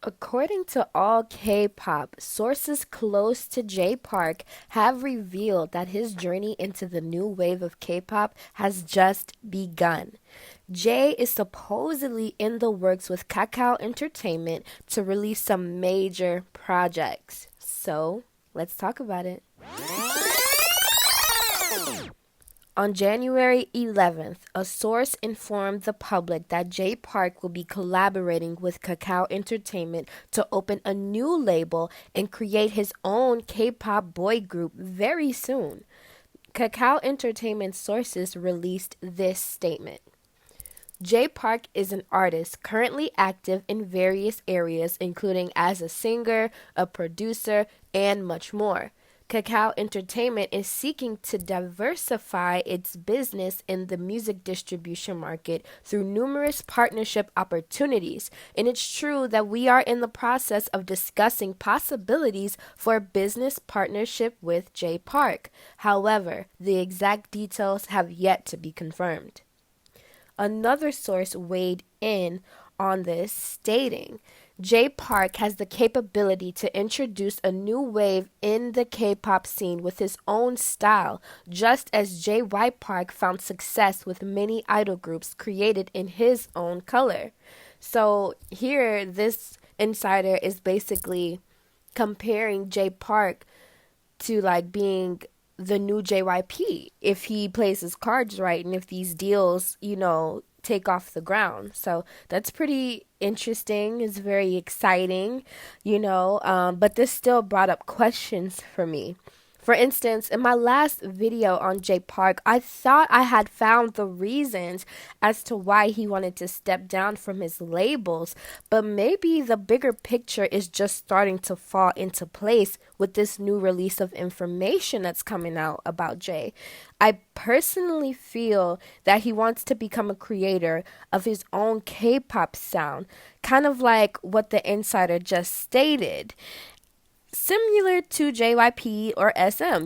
According to all K-pop, sources close to Jay Park have revealed that his journey into the new wave of K-pop has just begun. Jay is supposedly in the works with Kakao Entertainment to release some major projects. So, let's talk about it. On January 11th, a source informed the public that Jay Park will be collaborating with Kakao Entertainment to open a new label and create his own K-pop boy group very soon. Kakao Entertainment sources released this statement. Jay Park is an artist currently active in various areas, including as a singer, a producer, and much more. Kakao Entertainment is seeking to diversify its business in the music distribution market through numerous partnership opportunities. And it's true that we are in the process of discussing possibilities for a business partnership with Jay Park. However, the exact details have yet to be confirmed. Another source weighed in on this, stating Jay Park has the capability to introduce a new wave in the K-pop scene with his own style, just as J.Y. Park found success with many idol groups created in his own color. So here, this insider is basically comparing Jay Park to like being the new JYP if he plays his cards right and if these deals, take off the ground. So that's pretty interesting. It's very exciting, but this still brought up questions for me. For instance, in my last video on Jay Park, I thought I had found the reasons as to why he wanted to step down from his labels, but maybe the bigger picture is just starting to fall into place with this new release of information that's coming out about Jay. I personally feel that he wants to become a creator of his own K-pop sound, kind of like what the insider just stated. Similar to JYP or SM.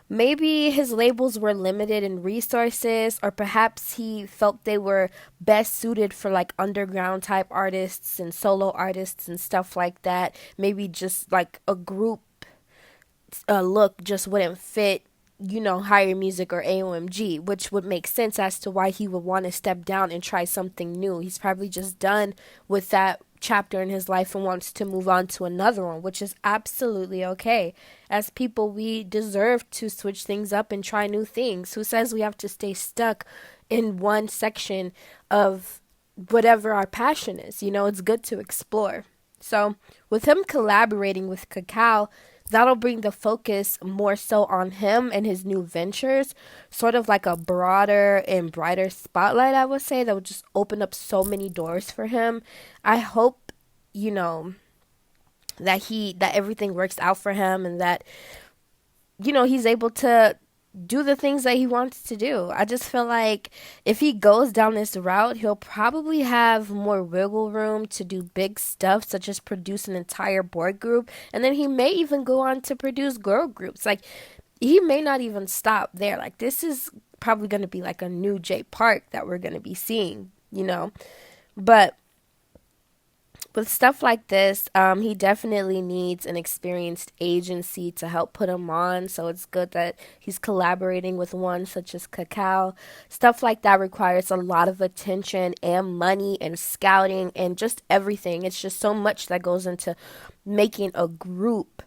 Maybe his labels were limited in resources, or perhaps he felt they were best suited for like underground type artists and solo artists and stuff like that. Maybe just like a group look just wouldn't fit, higher music or AOMG, which would make sense as to why he would want to step down and try something new. He's probably just done with that chapter in his life and wants to move on to another one, which is absolutely okay. As people, we deserve to switch things up and try new things. Who says we have to stay stuck in one section of whatever our passion is? It's good to explore. So with him collaborating with Kakao, that'll bring the focus more so on him and his new ventures, sort of like a broader and brighter spotlight, I would say, that would just open up so many doors for him. I hope, that everything works out for him and that, he's able to do the things that he wants to do. I just feel like if he goes down this route, he'll probably have more wiggle room to do big stuff, such as produce an entire boy group. And then he may even go on to produce girl groups. Like, he may not even stop there. Like, this is probably going to be like a new Jay Park that we're going to be seeing, But with stuff like this, he definitely needs an experienced agency to help put him on. So it's good that he's collaborating with one such as Kakao. Stuff like that requires a lot of attention and money and scouting and just everything. It's just so much that goes into making a group.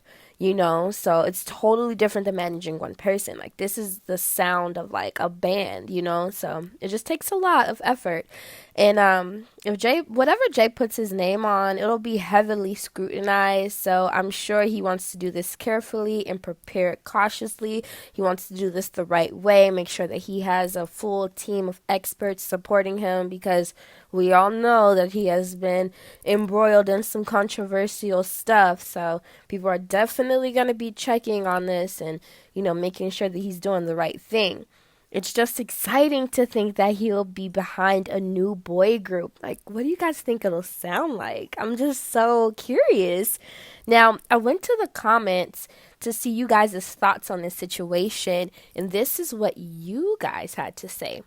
So it's totally different than managing one person. Like, this is the sound of like a band, so it just takes a lot of effort. And if whatever Jay puts his name on, it'll be heavily scrutinized. So I'm sure he wants to do this carefully and prepare it cautiously. He wants to do this the right way, make sure that he has a full team of experts supporting him, because we all know that he has been embroiled in some controversial stuff. So people are definitely going to be checking on this and, making sure that he's doing the right thing. It's just exciting to think that he'll be behind a new boy group. Like, what do you guys think it'll sound like? I'm just so curious. Now, I went to the comments to see you guys' thoughts on this situation, and this is what you guys had to say.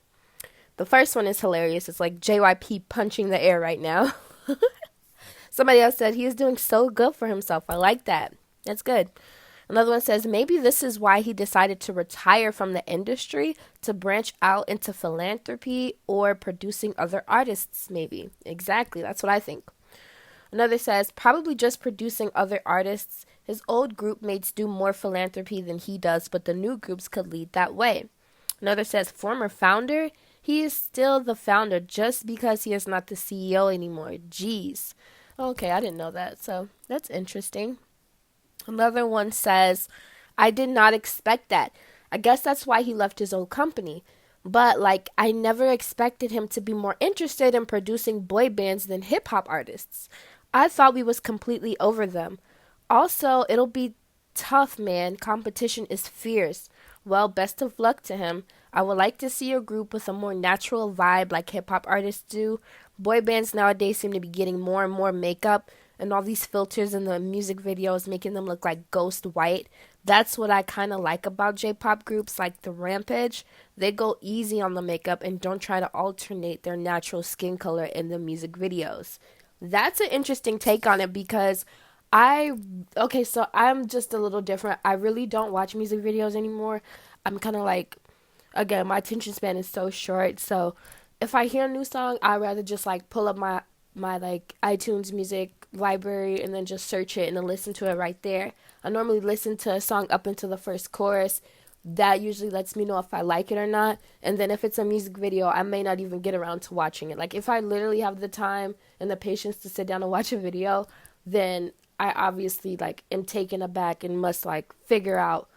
The first one is hilarious. It's like JYP punching the air right now. Somebody else said he is doing so good for himself. I like that. That's good. Another one says maybe this is why he decided to retire from the industry to branch out into philanthropy or producing other artists, maybe. Exactly. That's what I think. Another says probably just producing other artists. His old group mates do more philanthropy than he does, but the new groups could lead that way. Another says former founder. He is still the founder just because he is not the CEO anymore. Jeez. Okay, I didn't know that. So that's interesting. Another one says, I did not expect that. I guess that's why he left his old company. But, like, I never expected him to be more interested in producing boy bands than hip hop artists. I thought we was completely over them. Also, it'll be tough, man. Competition is fierce. Well, best of luck to him. I would like to see a group with a more natural vibe like hip hop artists do. Boy bands nowadays seem to be getting more and more makeup and all these filters in the music videos making them look like ghost white. That's what I kind of like about J-pop groups like the Rampage. They go easy on the makeup and don't try to alternate their natural skin color in the music videos. That's an interesting take on it because so I'm just a little different. I really don't watch music videos anymore. I'm kind of like, again, my attention span is so short. So if I hear a new song, I'd rather just like pull up my like iTunes music library and then just search it and then listen to it right there. I normally listen to a song up until the first chorus. That usually lets me know if I like it or not. And then if it's a music video, I may not even get around to watching it. Like if I literally have the time and the patience to sit down and watch a video, then I obviously like am taken aback and must like figure out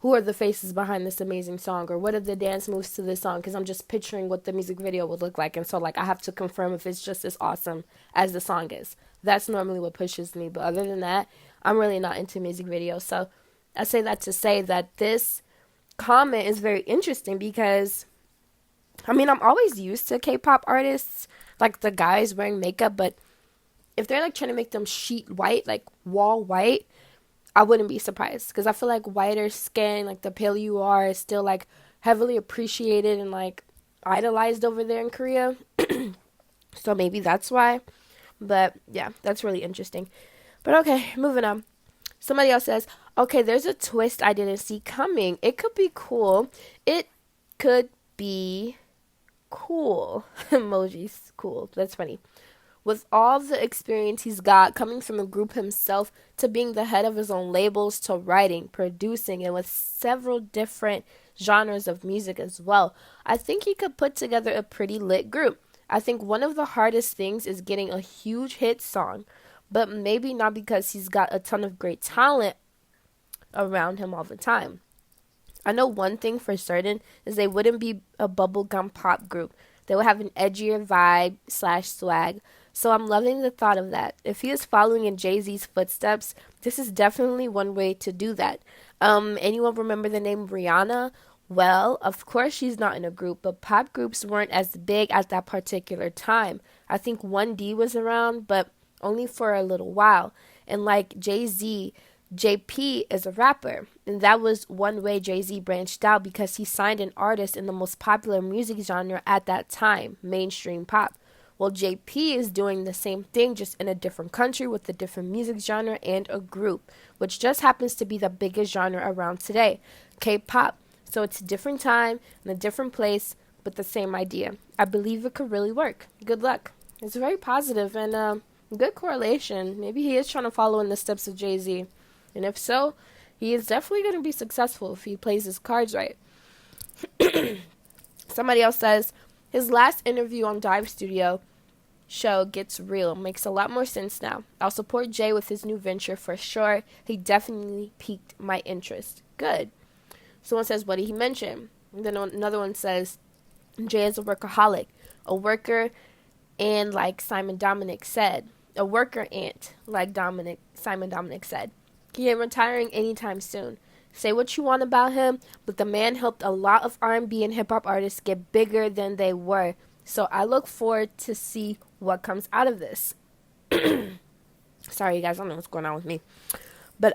who are the faces behind this amazing song or what are the dance moves to this song because I'm just picturing what the music video would look like. And so like I have to confirm if it's just as awesome as the song is. That's normally what pushes me. But other than that, I'm really not into music videos. So I say that to say that this comment is very interesting because I mean I'm always used to K-pop artists like the guys wearing makeup, but if they're like trying to make them sheet white, like wall white, I wouldn't be surprised because I feel like whiter skin, like the paler you are, is still like heavily appreciated and like idolized over there in Korea. So maybe that's why. But yeah, that's really interesting. But okay, moving on. Somebody else says, okay, there's a twist I didn't see coming. It could be cool. It could be cool. Emojis, cool. That's funny. With all the experience he's got coming from a group himself to being the head of his own labels to writing, producing, and with several different genres of music as well, I think he could put together a pretty lit group. I think one of the hardest things is getting a huge hit song, but maybe not because he's got a ton of great talent around him all the time. I know one thing for certain is they wouldn't be a bubblegum pop group. They would have an edgier vibe / swag. So I'm loving the thought of that. If he is following in Jay-Z's footsteps, this is definitely one way to do that. Anyone remember the name Rihanna? Well, of course she's not in a group, but pop groups weren't as big at that particular time. I think 1D was around, but only for a little while. And like Jay-Z, JP is a rapper, and that was one way Jay-Z branched out because he signed an artist in the most popular music genre at that time, mainstream pop. Well, JP is doing the same thing, just in a different country with a different music genre and a group, which just happens to be the biggest genre around today, K-pop. So it's a different time and a different place, but the same idea. I believe it could really work. Good luck. It's very positive and good correlation. Maybe he is trying to follow in the steps of Jay-Z. And if so, he is definitely going to be successful if he plays his cards right. Somebody else says, his last interview on Dive Studio show gets real. Makes a lot more sense now. I'll support Jay with his new venture for sure. He definitely piqued my interest. Good. Someone says, what did he mention? And then another one says, Jay is a workaholic. A worker and like Simon Dominic said. A worker ant, like Simon Dominic said. He ain't retiring anytime soon. Say what you want about him, but the man helped a lot of R&B and hip-hop artists get bigger than they were. So I look forward to see what comes out of this. Sorry, you guys, I don't know what's going on with me. But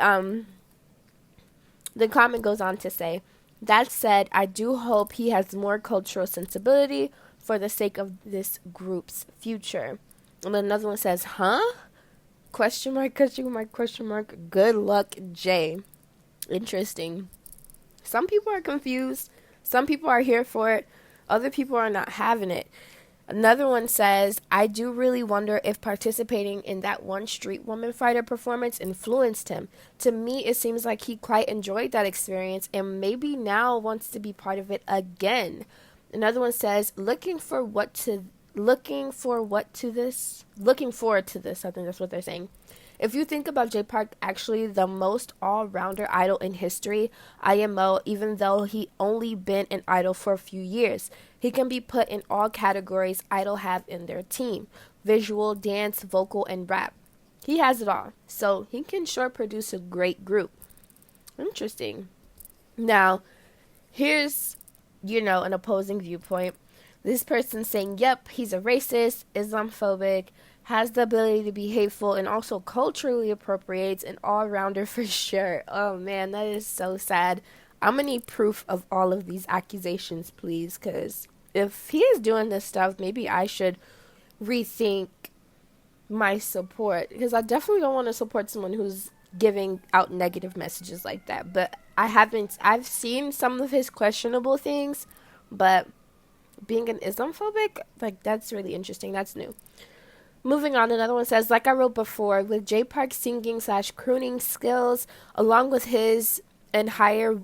the comment goes on to say, that said, I do hope he has more cultural sensibility for the sake of this group's future. And another one says, huh? Question mark, question mark, question mark. Good luck, Jay. Interesting. Some people are confused. Some people are here for it. Other people are not having it. Another one says, I do really wonder if participating in that one Street Woman Fighter performance influenced him. To me, it seems like he quite enjoyed that experience and maybe now wants to be part of it again. Another one says, looking forward to this. I think that's what they're saying. If you think about Jay Park, actually the most all-rounder idol in history, IMO, even though he only been an idol for a few years, he can be put in all categories idol have in their team: visual, dance, vocal, and rap. He has it all, so he can sure produce a great group. Interesting. Now, here's, an opposing viewpoint. This person saying, yep, he's a racist, Islamophobic, has the ability to be hateful, and also culturally appropriates, an all-rounder for sure. Oh man, that is so sad. I'm gonna need proof of all of these accusations, please, because if he is doing this stuff, maybe I should rethink my support, because I definitely don't want to support someone who's giving out negative messages like that. But I've seen some of his questionable things, but being an Islamophobic, like, that's really interesting. That's new. Moving on, another one says, like I wrote before, with Jay Park's singing slash crooning skills, along with his and higher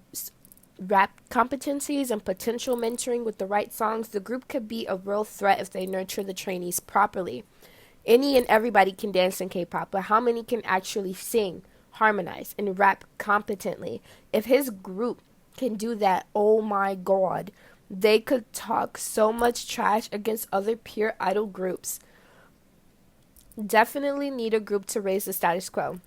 rap competencies and potential mentoring with the right songs, the group could be a real threat if they nurture the trainees properly. Any and everybody can dance in K-pop, but how many can actually sing, harmonize, and rap competently? If his group can do that, oh my god, they could talk so much trash against other pure idol groups. Definitely need a group to raise the status quo.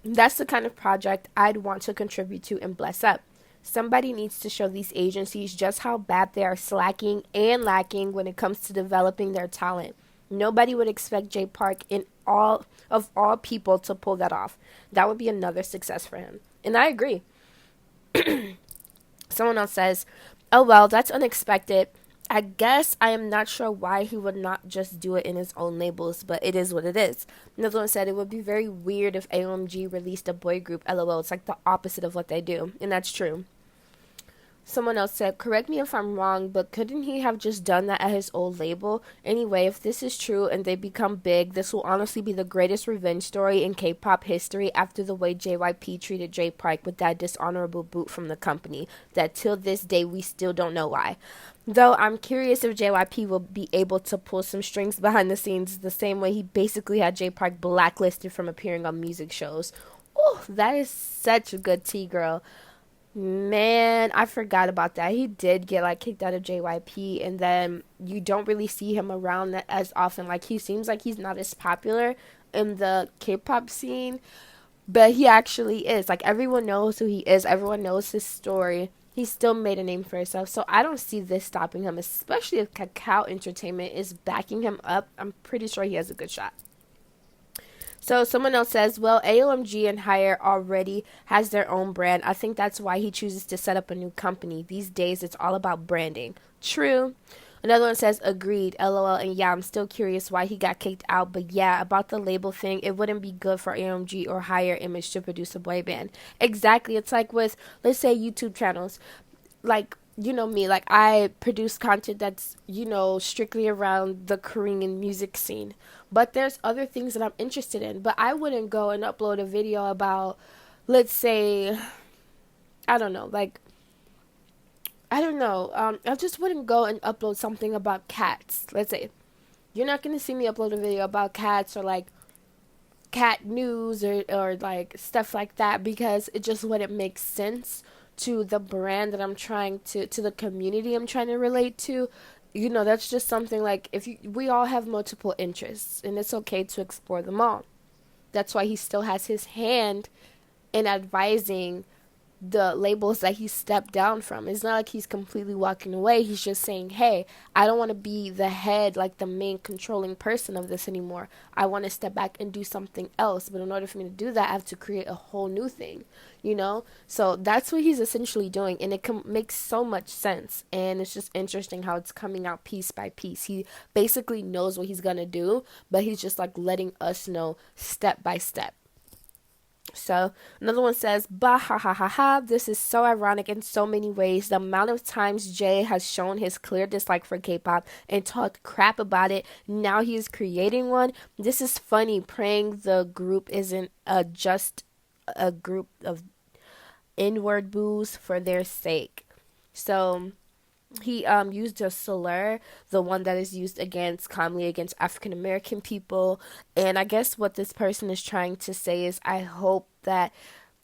That's the kind of project I'd want to contribute to and bless up. Somebody needs to show these agencies just how bad they are slacking and lacking when it comes to developing their talent. Nobody would expect Jay Park in all people to pull that off. That would be another success for him. And I agree. Someone else says, oh well, that's unexpected. I guess I am not sure why he would not just do it in his own labels, but it is what it is. Another one said it would be very weird if AOMG released a boy group. LOL. It's like the opposite of what they do. And that's true. Someone else said, correct me if I'm wrong, but couldn't he have just done that at his old label? Anyway, if this is true and they become big, this will honestly be the greatest revenge story in K-pop history after the way JYP treated Jay Park with that dishonorable boot from the company, that till this day we still don't know why. Though I'm curious if JYP will be able to pull some strings behind the scenes the same way he basically had Jay Park blacklisted from appearing on music shows. Oh, that is such a good tea, girl. Man, I forgot about that. He did get like kicked out of JYP, and then you don't really see him around that as often. Like, he seems like he's not as popular in the K-pop scene, but he actually is. Like, everyone knows who he is. Everyone knows his story. He still made a name for himself, so I don't see this stopping him, especially if Kakao Entertainment is backing him up. I'm pretty sure he has a good shot. So someone else says, well, AOMG and Higher already has their own brand. I think that's why he chooses to set up a new company. These days, it's all about branding. True. Another one says, agreed, LOL, and yeah, I'm still curious why he got kicked out, but yeah, about the label thing, it wouldn't be good for AOMG or Higher Image to produce a boy band. Exactly. It's like with, let's say, YouTube channels. Like, you know me, like, I produce content that's, strictly around the Korean music scene. But there's other things that I'm interested in. But I wouldn't go and upload a video about, let's say, I don't know, I just wouldn't go and upload something about cats. Let's say, you're not going to see me upload a video about cats or, like, cat news or like, stuff like that, because it just wouldn't make sense to the brand that I'm trying to the community I'm trying to relate to. That's just something like, we all have multiple interests, and it's okay to explore them all. That's why he still has his hand in advising the labels that he stepped down from. It's not like he's completely walking away. He's just saying, hey, I don't want to be the head, like the main controlling person of this anymore. I want to step back and do something else. But in order for me to do that, I have to create a whole new thing, you know? So that's what he's essentially doing. And it makes so much sense. And it's just interesting how it's coming out piece by piece. He basically knows what he's going to do, but he's just like letting us know step by step. So another one says, bah ha ha ha ha, this is so ironic in so many ways. The amount of times Jay has shown his clear dislike for K-pop and talked crap about it, now he is creating one. This is funny, praying the group isn't just a group of inward boos for their sake. So he used a slur, the one that is used against commonly against African American people. And I guess what this person is trying to say is, I hope that,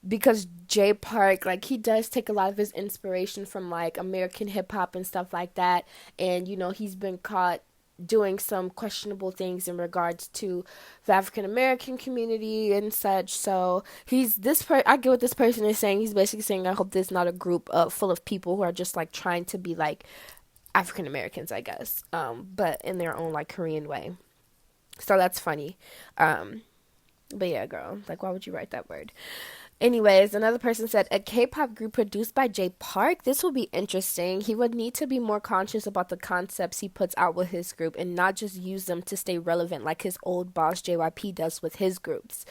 because Jay Park, like, he does take a lot of his inspiration from like American hip hop and stuff like that, and you know, he's been caught doing some questionable things in regards to the African American community and such. So I get what this person is saying. He's basically saying, I hope there's not a group full of people who are just like trying to be like African Americans, I guess, but in their own like Korean way. So that's funny. But yeah, girl, like, why would you write that word? Anyways, another person said, a K-pop group produced by Jay Park? This will be interesting. He would need to be more conscious about the concepts he puts out with his group and not just use them to stay relevant like his old boss JYP does with his groups.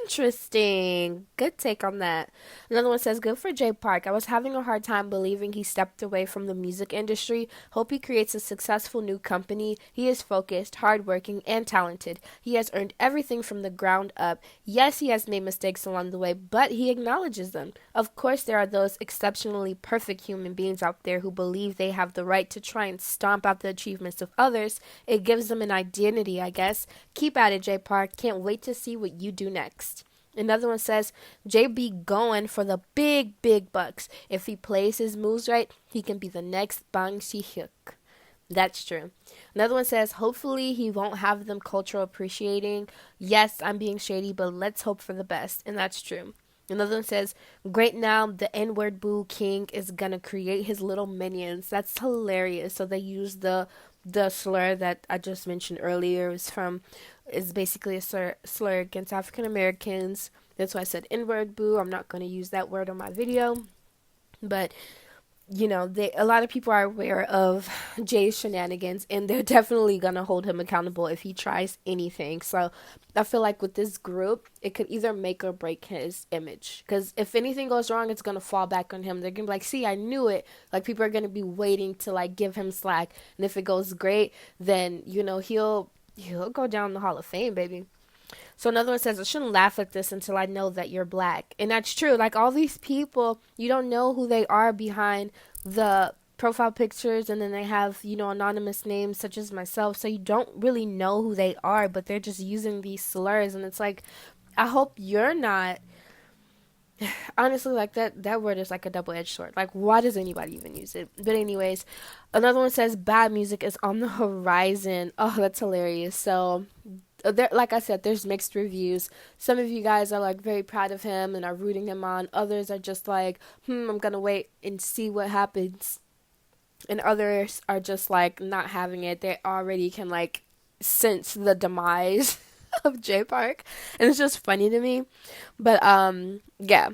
Interesting. Good take on that. Another one says, good for Jay Park. I was having a hard time believing he stepped away from the music industry. Hope he creates a successful new company. He is focused, hardworking, and talented. He has earned everything from the ground up. Yes, he has made mistakes along the way, but he acknowledges them. Of course, there are those exceptionally perfect human beings out there who believe they have the right to try and stomp out the achievements of others. It gives them an identity, I guess. Keep at it, Jay Park. Can't wait to see what you do next. Another one says, JB going for the big, big bucks. If he plays his moves right, he can be the next Bang Si-hyuk. That's true. Another one says, hopefully he won't have them cultural appreciating. Yes, I'm being shady, but let's hope for the best. And that's true. Another one says, great, now the N-word boo king is gonna create his little minions. That's hilarious. So they use the slur that I just mentioned earlier is basically a slur against African Americans. That's why I said N-word boo. I'm not going to use that word on my video. But, you know, a lot of people are aware of Jay's shenanigans, and they're definitely going to hold him accountable if he tries anything. So I feel like with this group, it could either make or break his image. Because if anything goes wrong, it's going to fall back on him. They're going to be like, see, I knew it. Like, people are going to be waiting to, like, give him slack. And if it goes great, then, you know, he'll go down the Hall of Fame, baby. So another one says, I shouldn't laugh at this until I know that you're black. And that's true. Like, all these people, you don't know who they are behind the profile pictures, and then they have, you know, anonymous names such as myself. So you don't really know who they are, but they're just using these slurs. And it's like, I hope you're not. Honestly, like, that word is like a double-edged sword. Like, why does anybody even use it? But anyways, another one says, bad music is on the horizon. Oh, that's hilarious. So there, like I said, there's mixed reviews. Some of you guys are like very proud of him and are rooting him on. Others are just like, I'm gonna wait and see what happens. And others are just like not having it. They already can like sense the demise of Jay Park, and it's just funny to me. But yeah.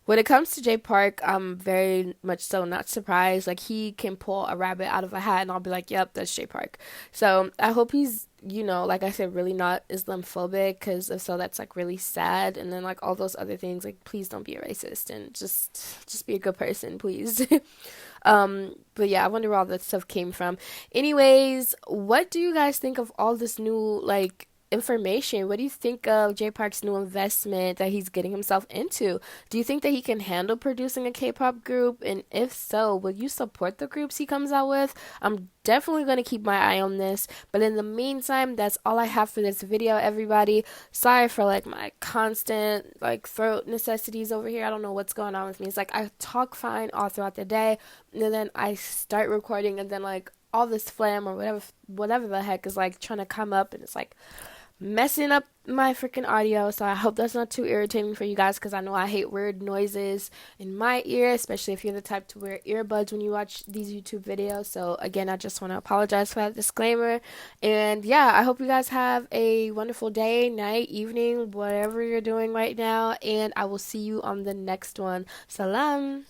When it comes to Jay Park, I'm very much so not surprised. Like, he can pull a rabbit out of a hat, and I'll be like, yep, that's Jay Park. So I hope he's, you know, like I said, really not Islamophobic, because if so, that's like really sad. And then like all those other things, like, please don't be a racist and just be a good person, please. But yeah, I wonder where all that stuff came from. Anyways, what do you guys think of all this new like information? What do you think of Jay Park's new investment that he's getting himself into? Do you think that he can handle producing a K-pop group? And if so, will you support the groups he comes out with? I'm definitely going to keep my eye on this. But in the meantime, that's all I have for this video, everybody. Sorry for like my constant like throat necessities over here. I don't know what's going on with me. It's like I talk fine all throughout the day, and then I start recording, and then like all this phlegm or whatever the heck is like trying to come up, and it's like, messing up my freaking audio. So I hope that's not too irritating for you guys because I know I hate weird noises in my ear, especially if you're the type to wear earbuds when you watch these YouTube videos. So again, I just want to apologize for that disclaimer. And yeah, I hope you guys have a wonderful day, night, evening, whatever you're doing right now. And I will see you on the next one. Salam.